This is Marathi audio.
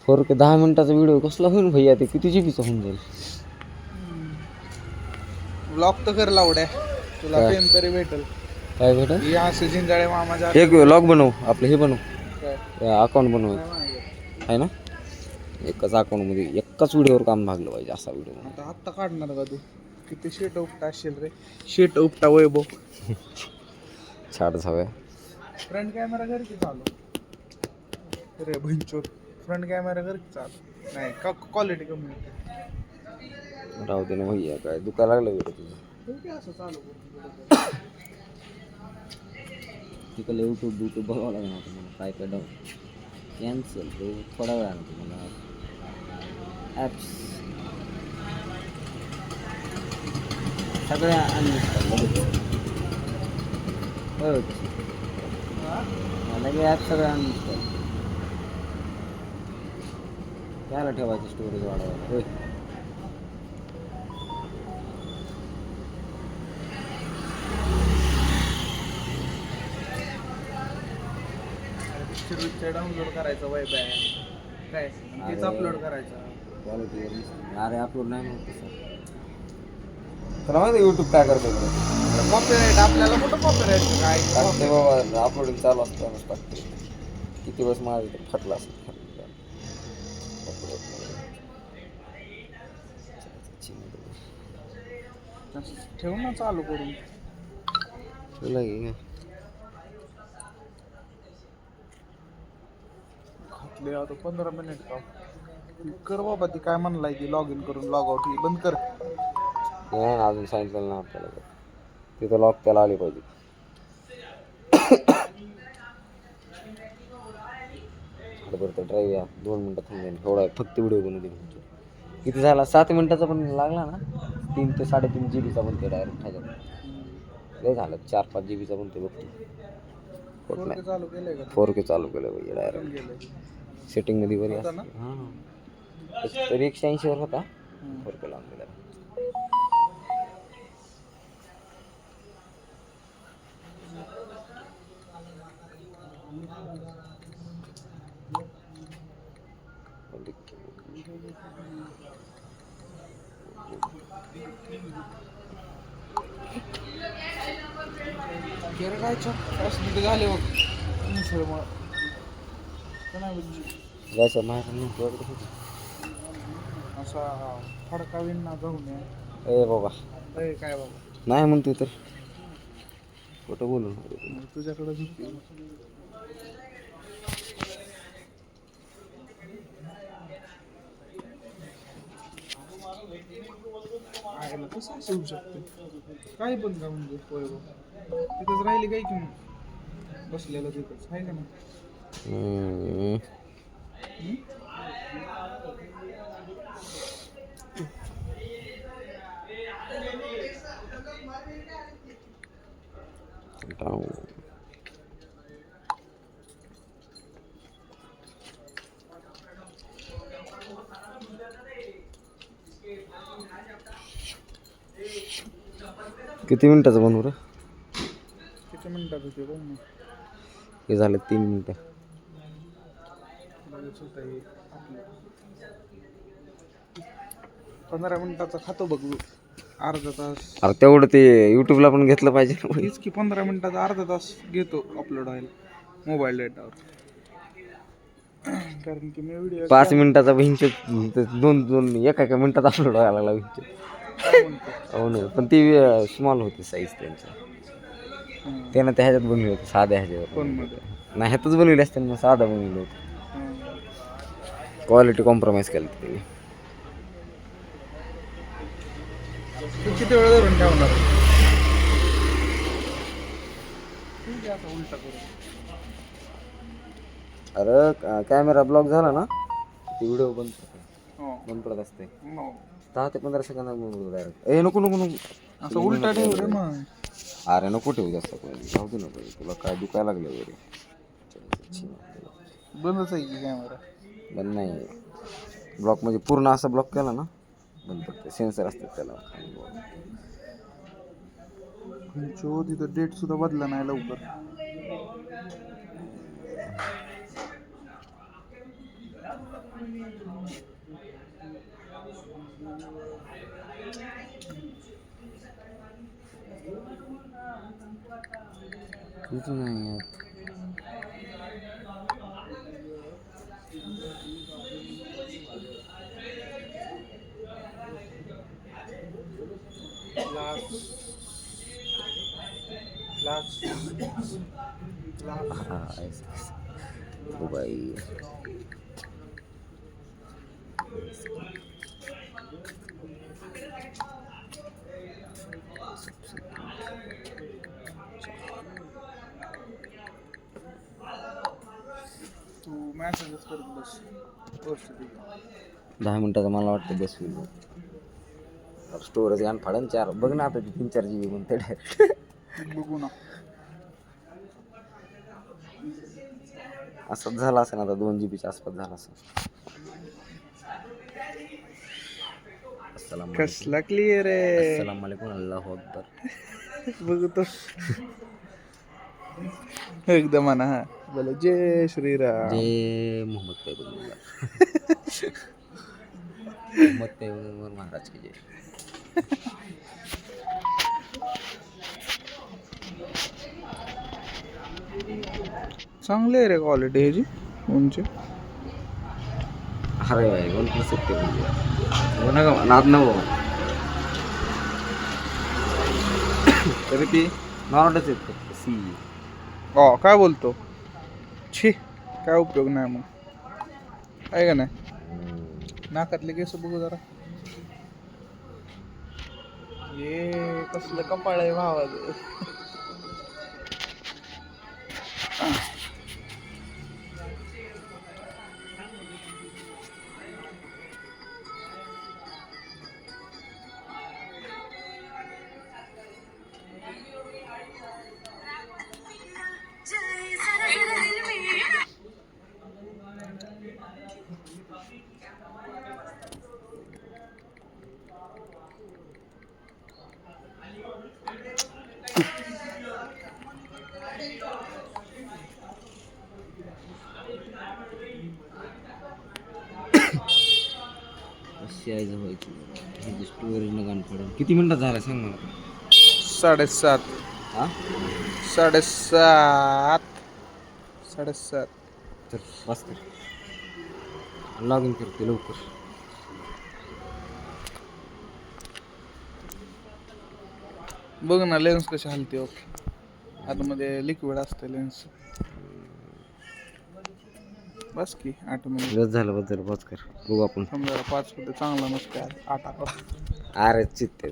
4K 10 मिनिटाचा व्हिडिओ कसला होईल भैया? ते किती जीबीचा होऊन जाईल? ब्लॉग तर कर लावड्या, तुला काय? पेन तरी भेटल. काय भेटेल? हे असे जिंजाळे मामाच्या एक लॉग बनव, आपलं हे बनव, काय अकाउंट बनव नाही माहिती. आहे ना. एकाच अकाउंटमध्ये एकाच व्हिडिओवर काम भागलं पाहिजे, असा व्हिडिओ बनव. आता आत्ता काढणार का तू? किती शेट उपटा असेल रे, शेट उपटा वैभव. छाड हव्या. फ्रंट कॅमेरा घर की चालू रे भंचोर, फ्रंट कॅमेरा घर की चालू नाही का, क्वालिटी कमी होते. राहू दे ना भैया, काय दुखायला लागलं व्हिडिओ तुझं? ठीक आहे असं चालू करू. तिकडे यूट्यूब बघावं लागणार होतं मला. काय काय डाऊन कॅन्सल तो थोडा वेळानं तुम्हाला ॲप्स सगळ्या अनइन्स्टॉल लगे ॲप सगळ्या अनइन्स्टॉल. त्याला ठेवायचं स्टोरेज वाढवायला होय. पिक्चर डाउनलोड करायचं वैब आहे काय, तेच अपलोड करायचं. क्वालिटीवर अरे अपलोड नाही म्हणत तसं. तुला माहिती यूट्यूब काय करतो? कॉपीराईट आपल्याला कुठं कॉपीराईट काय टाकते बाबा, अपलोडिंग चालू असतानाच टाकते. किती वेळेस माझं ते फटलं असेल. ठेव ना चालू करून. तुला घे घातले आता 15 मिनिट का कर बाबा. ती काय म्हणलाय ती लॉग इन करून लॉग आउट ही बंद कर. नाही अजून सांगितलं ना आपल्याला, तिथं लॉक त्याला आली पाहिजे. बरं तर ड्राईव्ह या 2 मिनटं थांबेन, एवढा फक्त व्हिडिओ बनवू दे. किती झाला? 7 मिनिटाचा पण लागला ना. 3 ते 3.5 जीबीचा बनते डायरेक्ट ह्याच्यात. लय झालं 4-5 जीबीचा बनते बघतो. 4K चालू केलंय का? 4K चालू केलं पाहिजे डायरेक्ट. गेलंय सेटिंगमध्ये बरी होता असते. ना? हां तरी 180 वर होता. 4K लावून दिला. गेलं काय मिनिट झाले बघ. मिसळ मग जायचं माझ्याकडे असा फडका विणना जाऊन ए बाबा काय बाबा नाही म्हणतोय तर कुठं बोलून तुझ्याकडे झुकते. आयला कसं असं होऊ शकते? काय पण का म्हणजे तिथंच राहिली काय की मग बसलेलं तिथंच आहे का ना. किती मिनिटाचं बनवू रे? किती मिनिटात होते बघ ना. हे झालं 3 मिनिटं. 15 मिनिटाचा खातो बघ अर्धा तास. अरे तेवढं ते यूट्यूबला पण घेतलं पाहिजे ना. तीच की 15 मिनिटाचा अर्धा तास घेतो अपलोड व्हायला मोबाईल डेटावर. कारण की मी व्हिडिओ 5 मिनिटाचा भिंच 2 एका मिनिटात अपलोड व्हायला लागला भिंच. हो ना, पण ती स्मॉल होती साईज त्यांची. त्यानं त्या ह्याच्यात बनवली होती साध्या ह्याच्यावर. नाही ह्यातच बनवली असते ना, साधा बनवलं होतं. क्वालिटी कॉम्प्रोमाइज केली होती. किती वेळ धरून ठेवणार? उलटा करून. अरे कॅमेरा ब्लॉक झाला ना ती व्हिडिओ बंद पडत असते. 10 ते 15 सेकंद डायरेक्ट. नको नको नको असं उलटा ठेव रे मग. अरे नको ठेवू जास्त जाऊ दे नको. तुला काय दुखायला लागलं वगैरे? बंदच आहे की कॅमेरा? बंद नाही. ब्लॉक म्हणजे पूर्ण असा ब्लॉक केला ना बंद पडते. सेन्सर असतात त्याला. तिथं डेट सुद्धा बदला नाही लवकर. किती नाही आहेत. हा, ओ बाई. तू मॅसेजच करत बस पोस्ट 10 मिनिटाचं मला वाटतं बस होईल. स्टोरेज घाण फाडन 4. बघ ना आता ते 3-4 GB म्हणते डायरेक्ट. बघू ना. असंच झालं असेल आता 2 GB आसपास झाला असेल. अस्सलाम वालेकुम. कसला क्लिअर आहे. अस्सलाम वालेकुम. अल्लाहू अकबर. बघतो एकदम म्हणा. हा बोला जय श्रीराम. जय मोहम्मद पैगंबर. मोहम्मद पैगंबर महाराज की जय. चांगली आहे रे क्वालिटी ह्याची फोनची. अरे भाई 1+7 म्हणजे नका नाद नवं. तरी ती नॉर्मलच आहेत फक्त सी. काय बोलतो. छी काय उपयोग नाही मग आहे का नाही. नाकातले केस बघू जरा. ये कसलं कपाळ आहे भावाचं. व्हायची स्टोरेज न गाण पडेल. किती मिनिटात झालं सांग मला. 7:30. हा 7:30. तर बस कर. लॉग इन करते लवकर. बघ ना लेन्स कशी हलते. ओके आतमध्ये लिक्विड असते लेन्स. बस की 8 मिनिट. बस झालं बद्दल बस कर. बघू आपण. समजा 5 मध्ये चांगला नसते 8 आकडा. अरे चित्त